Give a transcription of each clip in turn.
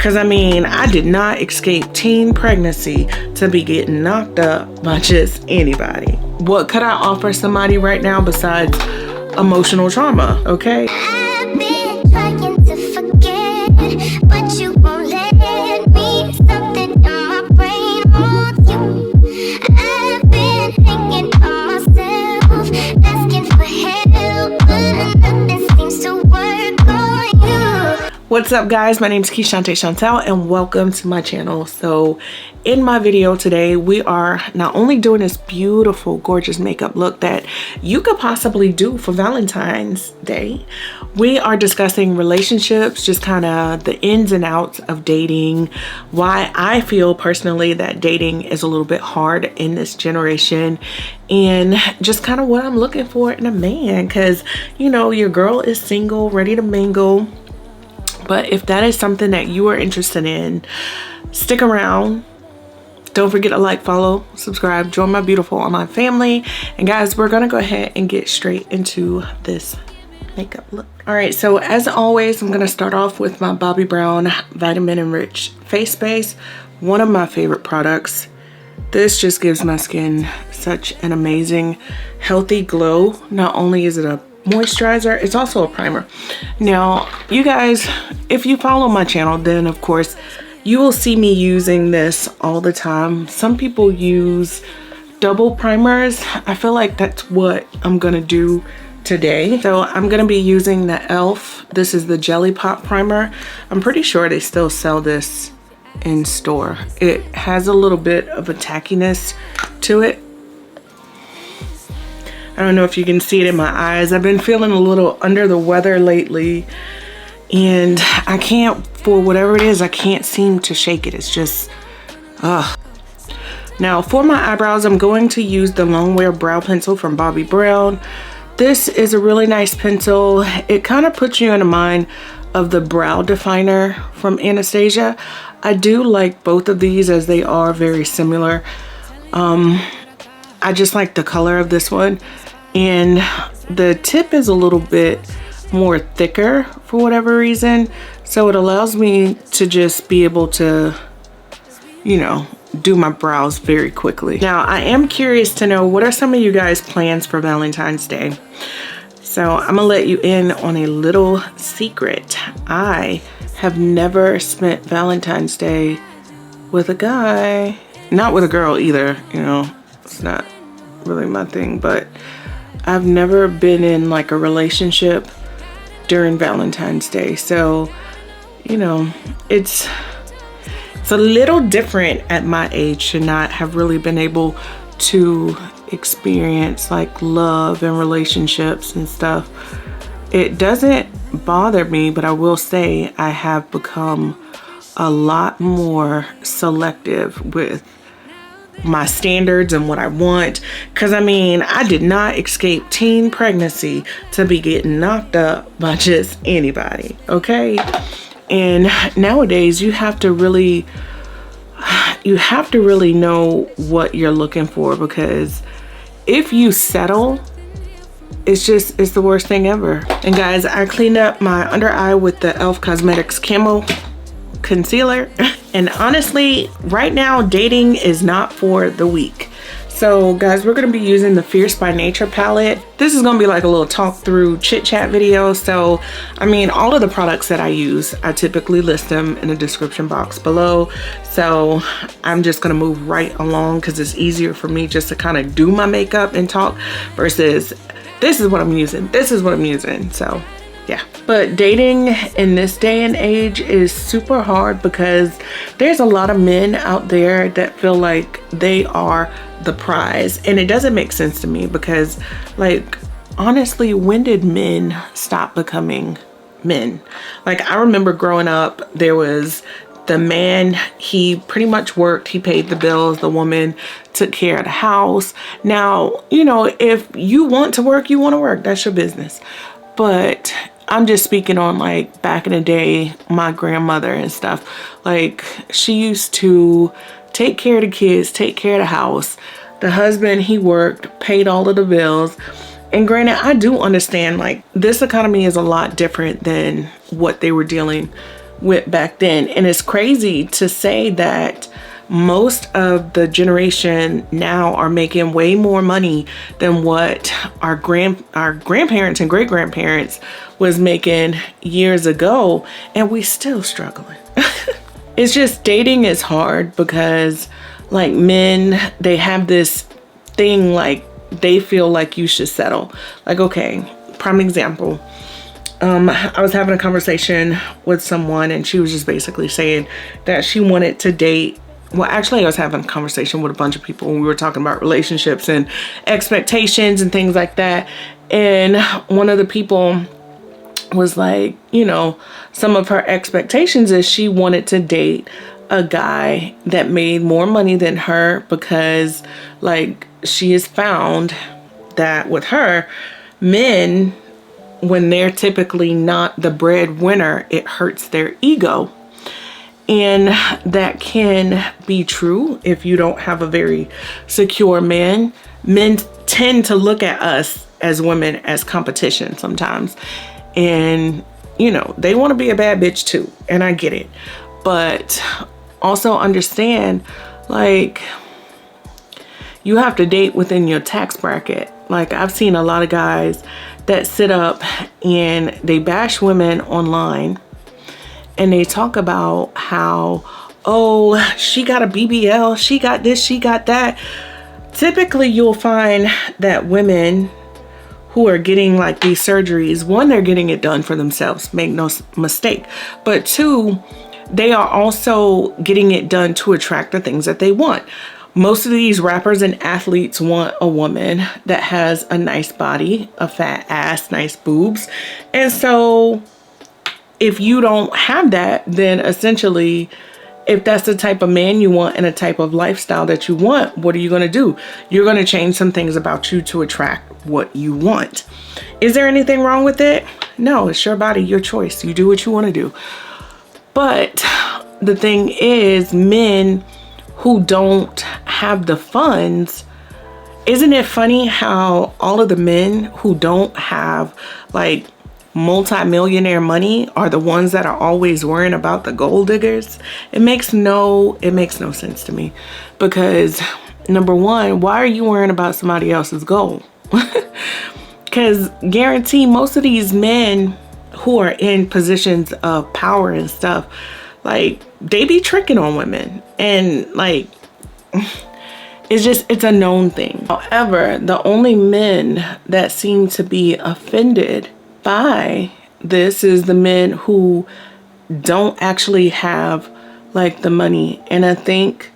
Cause I mean, I did not escape teen pregnancy to be getting knocked up by just anybody. What could I offer somebody right now besides emotional trauma, okay? I've been trying to forget, but you won't let me. Something in my brain wants you. I've been hanging on myself, asking for help, but nothing seems to work on you. What's up, guys? My name is Keshante Chantel and welcome to my channel. So in my video today, we are not only doing this beautiful, gorgeous makeup look that you could possibly do for Valentine's Day, we are discussing relationships, just kind of the ins and outs of dating, why I feel personally that dating is a little bit hard in this generation, and just kind of what I'm looking for in a man, because you know, your girl is single, ready to mingle. But if that is something that you are interested in, stick around. Don't forget to like, follow, subscribe, join my beautiful online family. And guys, we're gonna go ahead and get straight into this makeup look. All right, so as always, I'm gonna start off with my Bobbi Brown Vitamin Enriched Face Base, one of my favorite products. This just gives my skin such an amazing, healthy glow. Not only is it a moisturizer, it's also a primer. Now, you guys, if you follow my channel, then of course you will see me using this all the time. Some people use double primers. I feel like that's what I'm gonna do today. So I'm gonna be using the e.l.f. This is the Jelly Pop primer. I'm pretty sure they still sell this in store. It has a little bit of a tackiness to it. I don't know if you can see it in my eyes. I've been feeling a little under the weather lately, and I can't, for whatever it is, I can't seem to shake it. It's just, ugh. Now for my eyebrows, I'm going to use the Longwear Brow Pencil from Bobbi Brown. This is a really nice pencil. It kind of puts you in the mind of the brow definer from Anastasia. I do like both of these as they are very similar. I just like the color of this one. And the tip is a little bit more thicker for whatever reason. So it allows me to just be able to, you know, do my brows very quickly. Now, I am curious to know, what are some of you guys' plans for Valentine's Day? So I'm gonna let you in on a little secret. I have never spent Valentine's Day with a guy. Not with a girl either, you know, it's not really my thing, but I've never been in like a relationship during Valentine's Day. So, you know, it's a little different at my age to not have really been able to experience like love and relationships and stuff. It doesn't bother me, but I will say I have become a lot more selective with my standards and what I want, because I mean, I did not escape teen pregnancy to be getting knocked up by just anybody, okay? And nowadays you have to really know what you're looking for, because if you settle, it's the worst thing ever. And guys, I cleaned up my under eye with the e.l.f. Cosmetics Camo concealer, and honestly right now dating is not for the weak. So guys, we're going to be using the Fierce by Nature palette. This is going to be like a little talk through chit chat video. So I mean, all of the products that I use, I typically list them in the description box below. So I'm just going to move right along because it's easier for me just to kind of do my makeup and talk versus this is what I'm using, this is what I'm using. So yeah, but dating in this day and age is super hard because there's a lot of men out there that feel like they are the prize, and it doesn't make sense to me because, like, honestly, when did men stop becoming men? Like, I remember growing up, there was the man, he pretty much worked, he paid the bills, the woman took care of the house. Now, you know, if you want to work, you want to work, that's your business. But I'm just speaking on like back in the day, my grandmother and stuff, like she used to take care of the kids, take care of the house. The husband, he worked, paid all of the bills. And granted, I do understand like this economy is a lot different than what they were dealing with back then. And it's crazy to say that most of the generation now are making way more money than what our grandparents and great grandparents was making years ago, and we still struggling. It's just, dating is hard because like men, they have this thing like they feel like you should settle. Like, okay, prime example. I was having a conversation with someone and she was just basically saying that she wanted to date. Well, actually, I was having a conversation with a bunch of people and we were talking about relationships and expectations and things like that. And one of the people was like, you know, some of her expectations is she wanted to date a guy that made more money than her, because like she has found that with her, men, when they're typically not the breadwinner, it hurts their ego. And that can be true if you don't have a very secure man. Men tend to look at us as women as competition sometimes. And, you know, they want to be a bad bitch too. And I get it. But also understand, like, you have to date within your tax bracket. Like, I've seen a lot of guys that sit up and they bash women online. And they talk about how, oh, she got a BBL, she got this, she got that. Typically, you'll find that women who are getting like these surgeries, one, they're getting it done for themselves, make no mistake. But two, they are also getting it done to attract the things that they want. Most of these rappers and athletes want a woman that has a nice body, a fat ass, nice boobs. And so if you don't have that, then essentially, if that's the type of man you want and a type of lifestyle that you want, what are you going to do? You're going to change some things about you to attract what you want. Is there anything wrong with it? No, it's your body, your choice. You do what you want to do. But the thing is, men who don't have the funds, isn't it funny how all of the men who don't have like multi-millionaire money are the ones that are always worrying about the gold diggers? It makes no sense to me, because number one, why are you worrying about somebody else's gold? Because guarantee most of these men who are in positions of power and stuff, like, they be tricking on women, and like, it's a known thing. However, the only men that seem to be offended by this is the men who don't actually have like the money. And I think,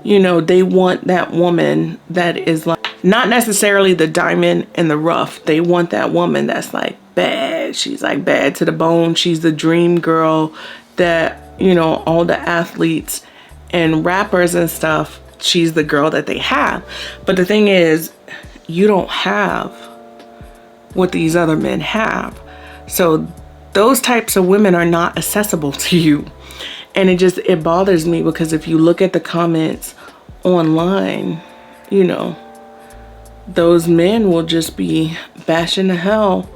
you know, they want that woman that is like, not necessarily the diamond in the rough. They want that woman that's like bad. She's like bad to the bone. She's the dream girl that, you know, all the athletes and rappers and stuff, she's the girl that they have. But the thing is, you don't have what these other men have. So those types of women are not accessible to you. And it bothers me, because if you look at the comments online, you know, those men will just be bashing the hell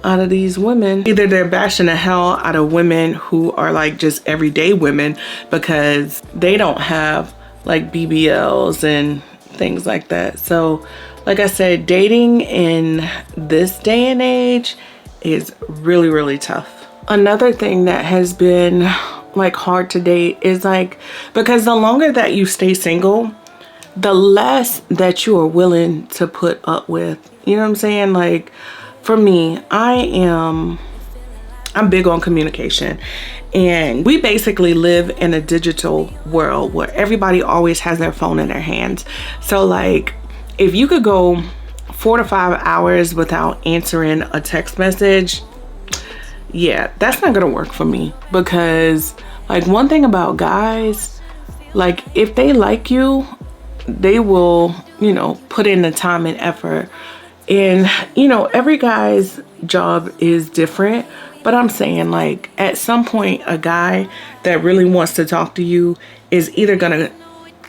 out of these women. Either they're bashing the hell out of women who are like just everyday women because they don't have like BBLs and things like that. So like I said, dating in this day and age is really, really tough. Another thing that has been like hard to date is like, because the longer that you stay single, the less that you are willing to put up with. You know what I'm saying? Like, for me, I'm big on communication, and we basically live in a digital world where everybody always has their phone in their hands. So like, if you could go 4 to 5 hours without answering a text message, yeah, that's not gonna work for me. Because like, one thing about guys, like, if they like you, they will, you know, put in the time and effort. And, you know, every guy's job is different. But I'm saying, like, at some point, a guy that really wants to talk to you is either going to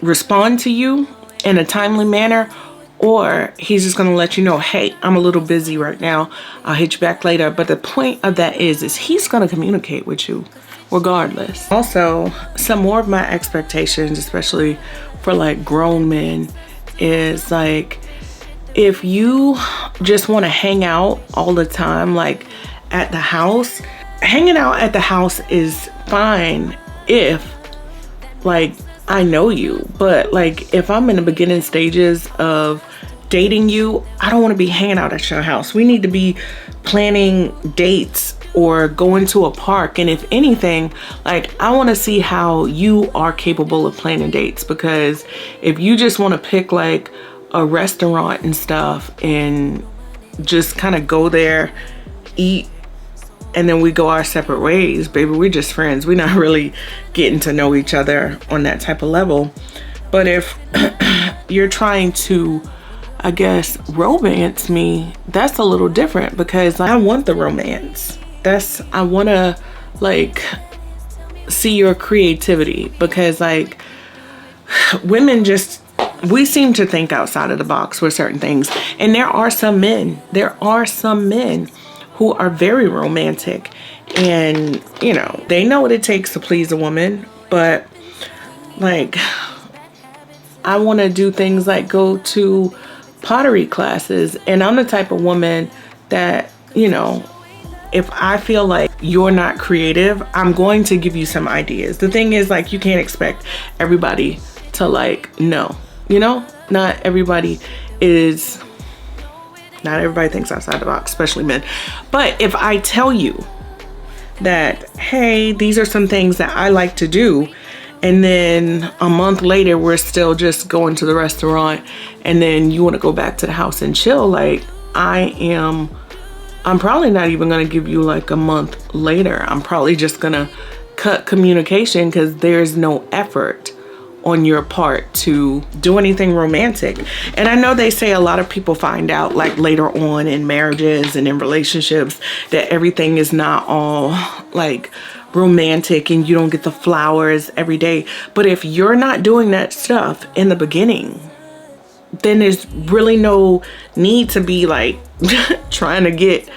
respond to you in a timely manner, or he's just going to let you know, hey, I'm a little busy right now, I'll hit you back later. But the point of that is he's going to communicate with you regardless. Also, some more of my expectations, especially for like grown men, is like, if you just want to hang out all the time, like at the house, hanging out at the house is fine if like I know you, but like if I'm in the beginning stages of dating you, I don't want to be hanging out at your house. We need to be planning dates or going to a park. And if anything, like I want to see how you are capable of planning dates, because if you just want to pick like a restaurant and stuff and just kind of go there, eat, and then we go our separate ways, baby, we're just friends. We're not really getting to know each other on that type of level. But if you're trying to, I guess, romance me, that's a little different, because I want the romance. I want to like see your creativity, because like women just, we seem to think outside of the box with certain things. And there are some men who are very romantic, and you know, they know what it takes to please a woman. But like, I want to do things like go to pottery classes, and I'm the type of woman that, you know, if I feel like you're not creative, I'm going to give you some ideas. The thing is, like, you can't expect everybody to like know, you know, not everybody thinks outside the box, especially men. But if I tell you that, hey, these are some things that I like to do, and then a month later we're still just going to the restaurant, and then you want to go back to the house and chill, like I'm probably not even going to give you like a month later. I'm probably just going to cut communication, because there's no effort on your part to do anything romantic. And I know they say a lot of people find out like later on in marriages and in relationships that everything is not all like romantic and you don't get the flowers every day. But if you're not doing that stuff in the beginning, then there's really no need to be like trying to get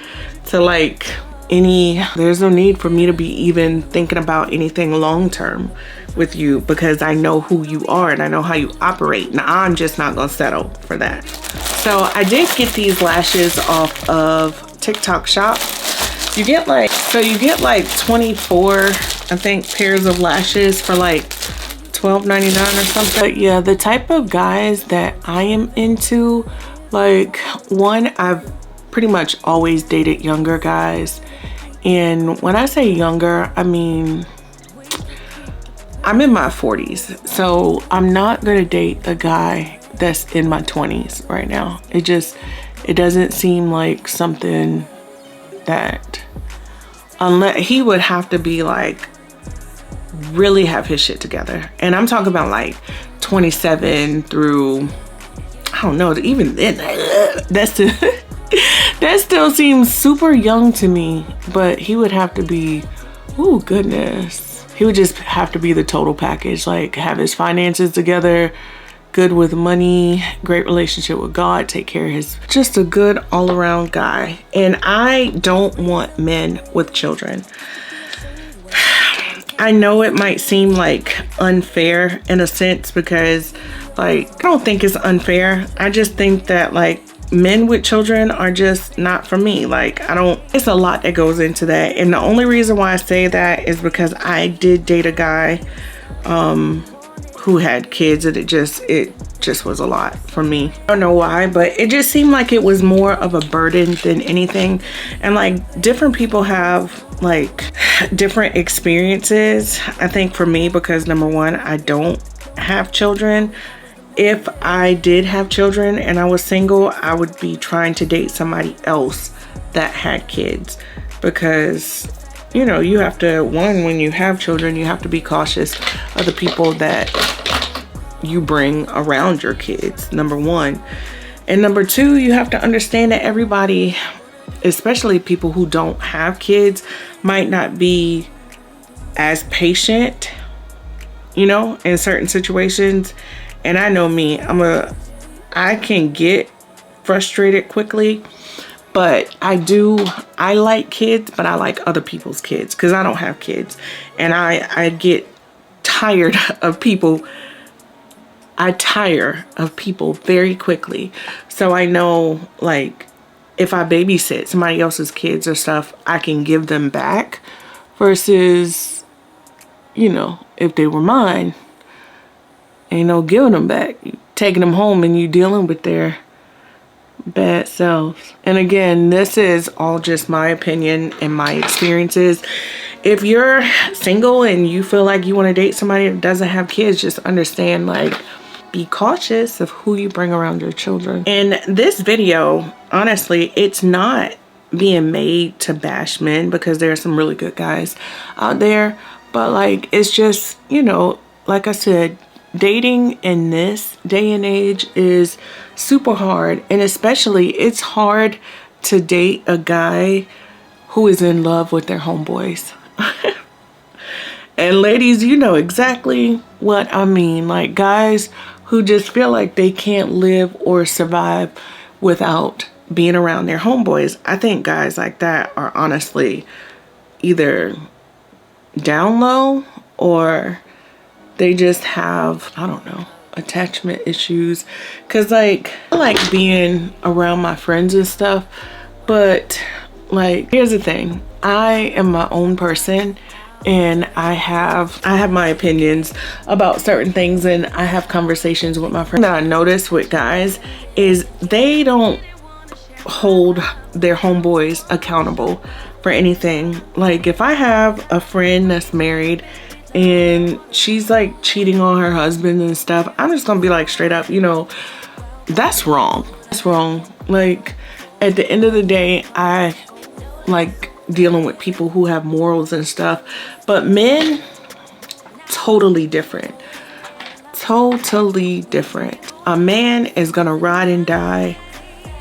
to like there's no need for me to be even thinking about anything long term with you, because I know who you are and I know how you operate, and I'm just not gonna settle for that. So I did get these lashes off of TikTok Shop. You get like 24, I think, pairs of lashes for like $12.99 or something. But yeah, the type of guys that I am into, like, one, I've pretty much always dated younger guys. And when I say younger, I mean, I'm in my 40s. So I'm not gonna date a guy that's in my 20s right now. It doesn't seem like something that, unless he would have to be like really have his shit together. And I'm talking about like 27 through, I don't know, even then, that still seems super young to me. But he would have to be, oh goodness, he would just have to be the total package, like have his finances together, good with money, great relationship with God, take care of his, just a good all-around guy. And I don't want men with children. I know it might seem like unfair in a sense, because like, I don't think it's unfair. I just think that like men with children are just not for me. Like, it's a lot that goes into that. And the only reason why I say that is because I did date a guy who had kids, and it just was a lot for me. I don't know why, but it just seemed like it was more of a burden than anything. And like, different people have like different experiences. I think for me, because number one, I don't have children. If I did have children and I was single, I would be trying to date somebody else that had kids, because you know, you have to, one, when you have children, you have to be cautious of the people that you bring around your kids, number one. And number two, you have to understand that everybody, especially people who don't have kids, might not be as patient, you know, in certain situations. And I know me, I can get frustrated quickly, But I like kids, but I like other people's kids because I don't have kids. And I get tired of people. I tire of people very quickly. So I know, like, if I babysit somebody else's kids or stuff, I can give them back versus, you know, if they were mine, ain't no giving them back. You taking them home and you dealing with their bad selves. And again, this is all just my opinion and my experiences. If you're single and you feel like you want to date somebody that doesn't have kids, just understand, like, be cautious of who you bring around your children. In this video, honestly, it's not being made to bash men because there are some really good guys out there. But like, it's just, you know, like I said, dating in this day and age is super hard. And especially it's hard to date a guy who is in love with their homeboys. And ladies, you know exactly what I mean. Like, guys who just feel like they can't live or survive without being around their homeboys. I think guys like that are honestly either down low or they just have, I don't know, attachment issues. Cause like, I like being around my friends and stuff, but like, here's the thing. I am my own person and I have my opinions about certain things, and I have conversations with my friends. That I notice with guys is they don't hold their homeboys accountable for anything. Like, if I have a friend that's married and she's like cheating on her husband and stuff, I'm just gonna be like, straight up, you know, that's wrong. That's wrong. Like, at the end of the day, I like dealing with people who have morals and stuff, but men, totally different. Totally different. A man is gonna ride and die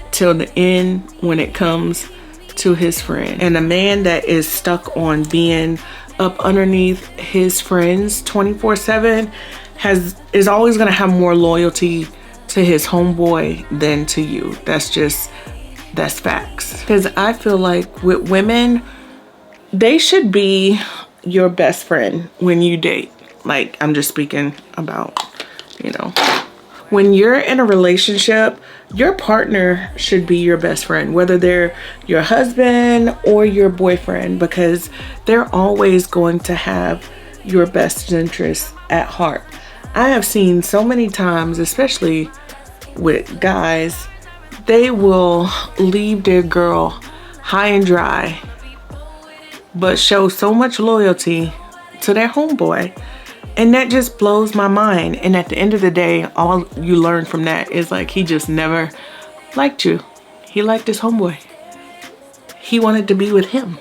till the end when it comes to his friend. And a man that is stuck on being up underneath his friends 24/7 is always gonna have more loyalty to his homeboy than to you. That's facts. Because I feel like with women, they should be your best friend when you date. Like, I'm just speaking about, you know, when you're in a relationship, your partner should be your best friend, whether they're your husband or your boyfriend, because they're always going to have your best interests at heart. I have seen so many times, especially with guys, they will leave their girl high and dry, but show so much loyalty to their homeboy. And that just blows my mind. And at the end of the day, all you learn from that is like, he just never liked you. He liked his homeboy. He wanted to be with him.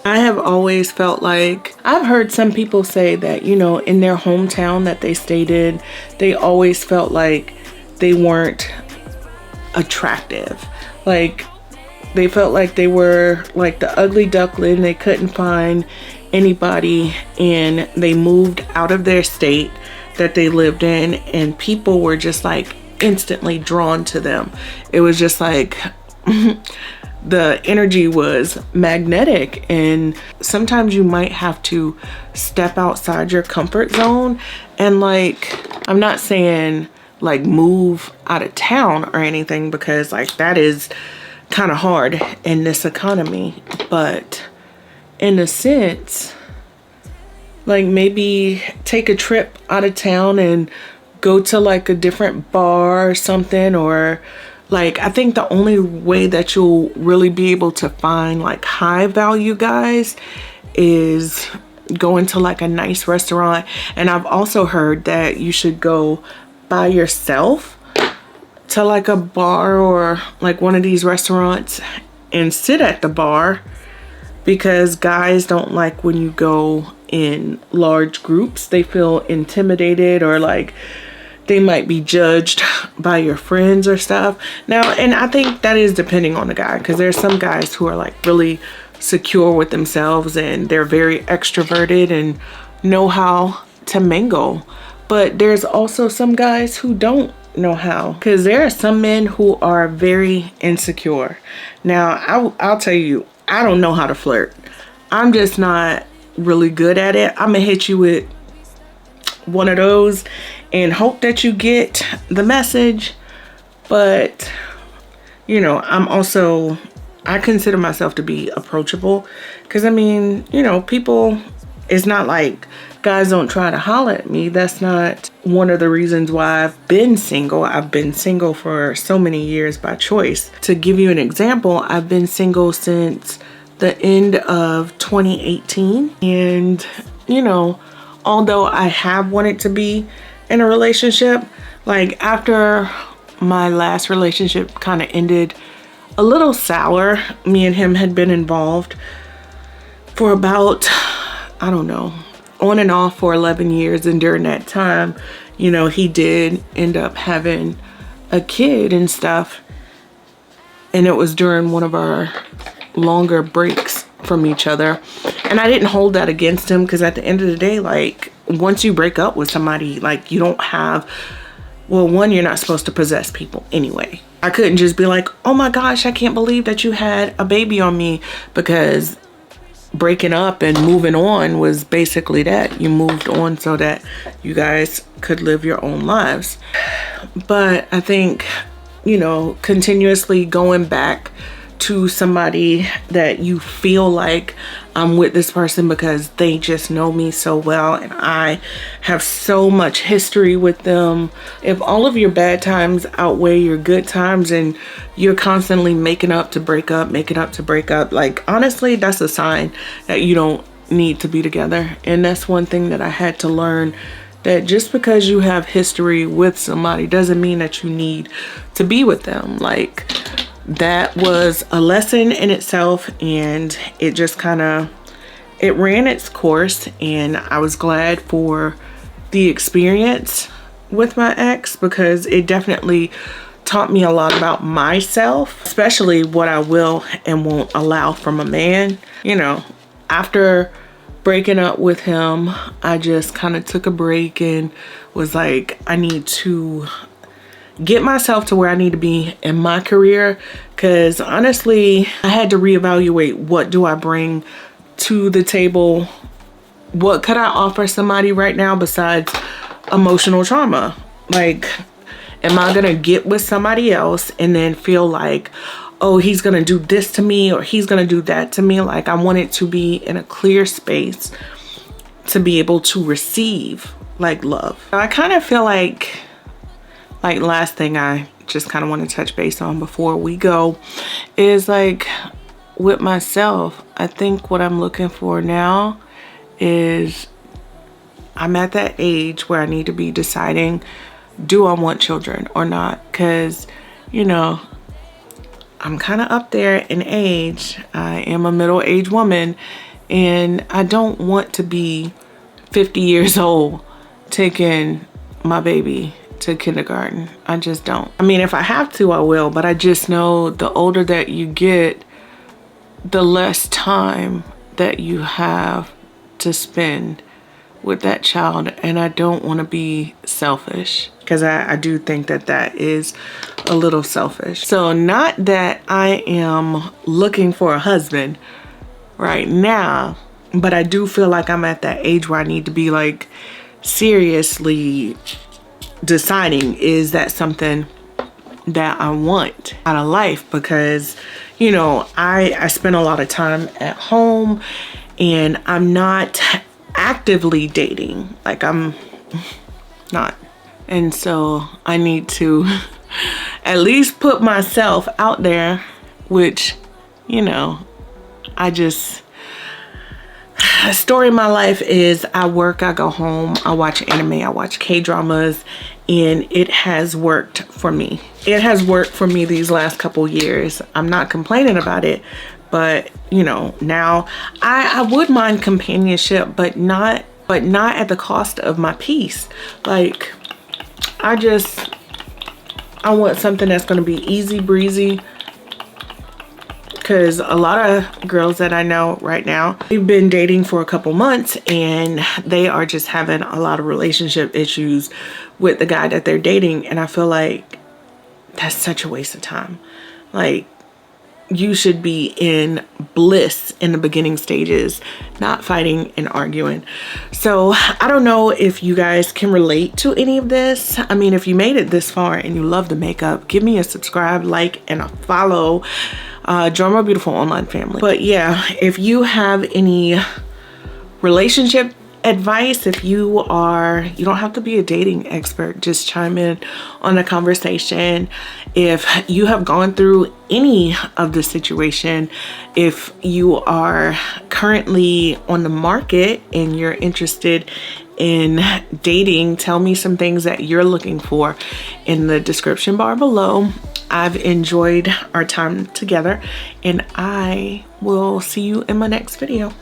I have always felt like, I've heard some people say that, you know, in their hometown that they stayed in, they always felt like they weren't attractive. Like, they felt like they were like the ugly duckling. They couldn't find anybody, and they moved out of their state that they lived in, and people were just like instantly drawn to them. It was just like the energy was magnetic. And sometimes you might have to step outside your comfort zone, and like, I'm not saying like move out of town or anything, because like that is kind of hard in this economy, but in a sense, like maybe take a trip out of town and go to like a different bar or something. Or like, I think the only way that you'll really be able to find like high value guys is going to like a nice restaurant. And I've also heard that you should go by yourself to like a bar or like one of these restaurants and sit at the bar, because guys don't like when you go in large groups. They feel intimidated, or like they might be judged by your friends or stuff. Now, and I think that is depending on the guy, because there's some guys who are like really secure with themselves and they're very extroverted and know how to mingle. But there's also some guys who don't know how, because there are some men who are very insecure. Now I'll tell you, I don't know how to flirt. I'm just not really good at it. I'm gonna hit you with one of those and hope that you get the message. But you know, I consider myself to be approachable, because I mean, you know, people, it's not like guys don't try to holler at me. That's not one of the reasons why I've been single. I've been single for so many years by choice. To give you an example, I've been single since the end of 2018. And, you know, although I have wanted to be in a relationship, like after my last relationship kind of ended a little sour, me and him had been involved for about, I don't know, on and off for 11 years. And during that time, you know, he did end up having a kid and stuff. And it was during one of our longer breaks from each other. And I didn't hold that against him, because at the end of the day, like, once you break up with somebody, like, you don't have, well, one, you're not supposed to possess people anyway. I couldn't just be like, oh my gosh, I can't believe that you had a baby on me, because breaking up and moving on was basically that. You moved on so that you guys could live your own lives. But I think, you know, continuously going back to somebody that you feel like I'm with this person because they just know me so well and I have so much history with them. If all of your bad times outweigh your good times and you're constantly making up to break up, like, honestly, that's a sign that you don't need to be together. And that's one thing that I had to learn, that just because you have history with somebody doesn't mean that you need to be with them. Like, that was a lesson in itself, and it just kind of, it ran its course. And I was glad for the experience with my ex, because it definitely taught me a lot about myself, especially what I will and won't allow from a man. You know, after breaking up with him, I just kind of took a break and was like, I need to get myself to where I need to be in my career, because honestly, I had to reevaluate, what do I bring to the table? What could I offer somebody right now besides emotional trauma? Like, am I gonna get with somebody else and then feel like, oh, he's gonna do this to me or he's gonna do that to me? Like, I wanted to be in a clear space to be able to receive, like, love. I kind of feel like last thing I just kind of want to touch base on before we go is, like, with myself, I think what I'm looking for now is, I'm at that age where I need to be deciding, do I want children or not? Because, you know, I'm kind of up there in age. I am a middle-aged woman, and I don't want to be 50 years old taking my baby to kindergarten. I just don't. I mean, if I have to, I will, but I just know the older that you get, the less time that you have to spend with that child. And I don't want to be selfish, because I do think that that is a little selfish. So not that I am looking for a husband right now, but I do feel like I'm at that age where I need to be, like, seriously deciding, is that something that I want out of life? Because, you know, I spend a lot of time at home and I'm not actively dating. Like, I'm not. And so I need to at least put myself out there, which, you know, the story of my life is, I work, I go home, I watch anime, I watch K-dramas, and it has worked for me. It has worked for me these last couple years. I'm not complaining about it, but, you know, now I would mind companionship, but not at the cost of my peace. Like, I want something that's going to be easy breezy. because a lot of girls that I know right now, they've been dating for a couple months and they are just having a lot of relationship issues with the guy that they're dating. And I feel like that's such a waste of time. Like, you should be in bliss in the beginning stages, not fighting and arguing. So I don't know if you guys can relate to any of this. I mean, if you made it this far and you love the makeup, give me a subscribe, like, and a follow. Join my beautiful online family. But yeah, if you have any relationship advice, if you don't have to be a dating expert, just chime in on the conversation. If you have gone through any of the situation, if you are currently on the market and you're interested in dating, tell me some things that you're looking for in the description bar below. I've enjoyed our time together and I will see you in my next video.